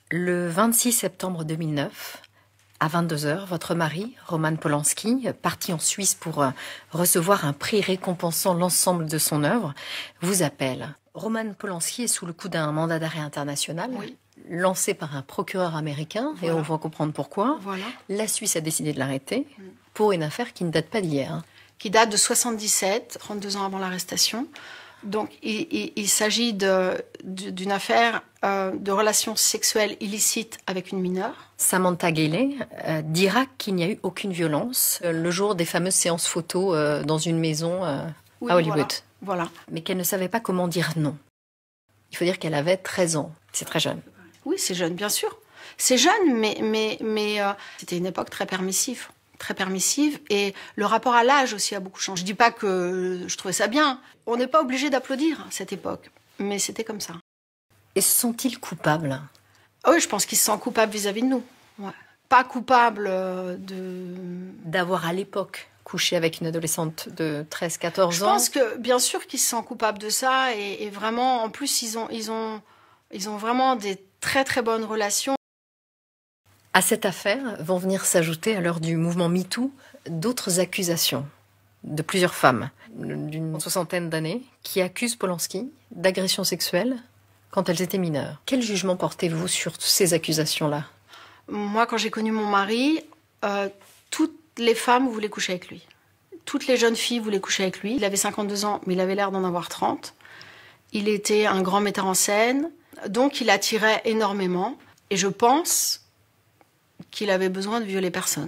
Le 26 septembre 2009, à 22h, votre mari, Roman Polanski, parti en Suisse pour recevoir un prix récompensant l'ensemble de son œuvre, vous appelle. Roman Polanski est sous le coup d'un mandat d'arrêt international, lancé par un procureur américain, et on va comprendre pourquoi. La Suisse a décidé de l'arrêter pour une affaire qui ne date pas d'hier. Qui date de 1977, 32 ans avant l'arrestation. Donc, il s'agit d'une affaire de relations sexuelles illicites avec une mineure. Samantha Gailey dira qu'il n'y a eu aucune violence le jour des fameuses séances photos dans une maison à Hollywood. Voilà. Mais qu'elle ne savait pas comment dire non. Il faut dire qu'elle avait 13 ans. C'est très jeune. Oui, c'est jeune, bien sûr. C'est jeune, mais c'était une époque très permissive. Très permissive, et le rapport à l'âge aussi a beaucoup changé. Je dis pas que je trouvais ça bien. On n'est pas obligé d'applaudir à cette époque, mais c'était comme ça. Et se sont-ils coupables? Oui, je pense qu'ils se sentent coupables vis-à-vis de nous. Ouais. Pas coupables d'avoir à l'époque couché avec une adolescente de 13-14 ans. Je pense que, bien sûr qu'ils se sentent coupables de ça, et vraiment, en plus, ils ont vraiment des très très bonnes relations. À cette affaire vont venir s'ajouter, à l'heure du mouvement MeToo, d'autres accusations de plusieurs femmes d'une soixantaine d'années qui accusent Polanski d'agression sexuelle quand elles étaient mineures. Quel jugement portez-vous sur ces accusations-là? Moi, quand j'ai connu mon mari, toutes les femmes voulaient coucher avec lui. Toutes les jeunes filles voulaient coucher avec lui. Il avait 52 ans, mais il avait l'air d'en avoir 30. Il était un grand metteur en scène, donc il attirait énormément. Et je pense qu'il avait besoin de violer personne.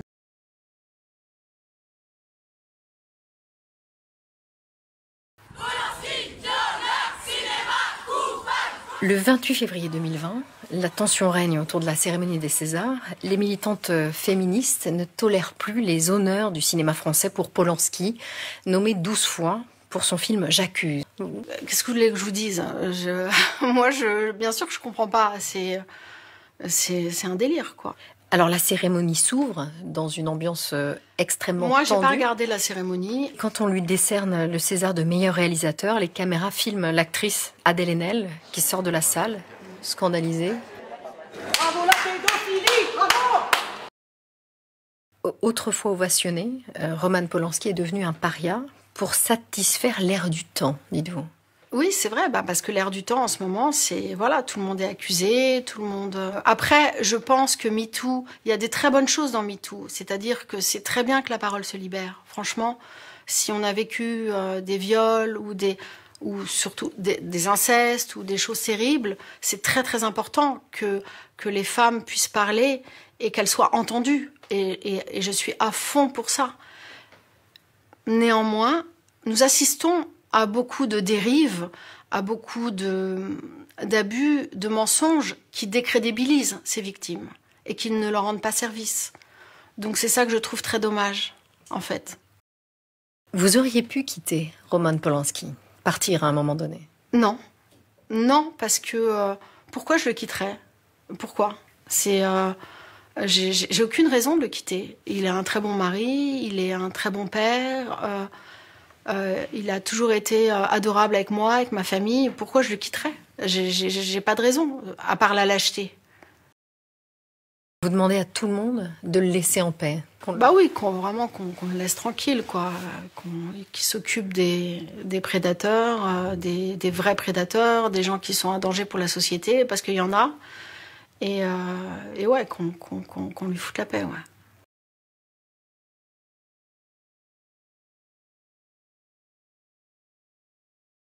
Le 28 février 2020, la tension règne autour de la cérémonie des Césars. Les militantes féministes ne tolèrent plus les honneurs du cinéma français pour Polanski, nommé 12 fois pour son film J'accuse. Qu'est-ce que vous voulez que je vous dise? Moi, bien sûr que je comprends pas. C'est un délire, quoi. Alors la cérémonie s'ouvre dans une ambiance extrêmement tendue. Moi, j'ai pas regardé la cérémonie. Quand on lui décerne le César de meilleur réalisateur, les caméras filment l'actrice Adèle Haenel qui sort de la salle, scandalisée. Bravo la pédophilie, bravo! Autrefois ovationné, Roman Polanski est devenu un paria pour satisfaire l'air du temps, dites-vous. Oui, c'est vrai, parce que l'air du temps en ce moment, c'est voilà, tout le monde est accusé, tout le monde. Après, je pense que MeToo, il y a des très bonnes choses dans MeToo, c'est-à-dire que c'est très bien que la parole se libère. Franchement, si on a vécu des viols ou surtout des incestes ou des choses terribles, c'est très très important que les femmes puissent parler et qu'elles soient entendues. Et je suis à fond pour ça. Néanmoins, nous assistons à beaucoup de dérives, à beaucoup d'abus, de mensonges qui décrédibilisent ces victimes et qui ne leur rendent pas service. Donc c'est ça que je trouve très dommage, en fait. Vous auriez pu quitter Roman Polanski, partir à un moment donné? Non. Non, parce que... pourquoi je le quitterais? Pourquoi? J'ai aucune raison de le quitter. Il est un très bon mari, il est un très bon père... il a toujours été adorable avec moi, avec ma famille. Pourquoi je le quitterais? J'ai pas de raison, à part la lâcheté. Vous demandez à tout le monde de le laisser en paix? Oui, vraiment qu'on le laisse tranquille, quoi. Qu'il s'occupe des prédateurs, des vrais prédateurs, des gens qui sont un danger pour la société, parce qu'il y en a. Et ouais, qu'on lui foute la paix, ouais.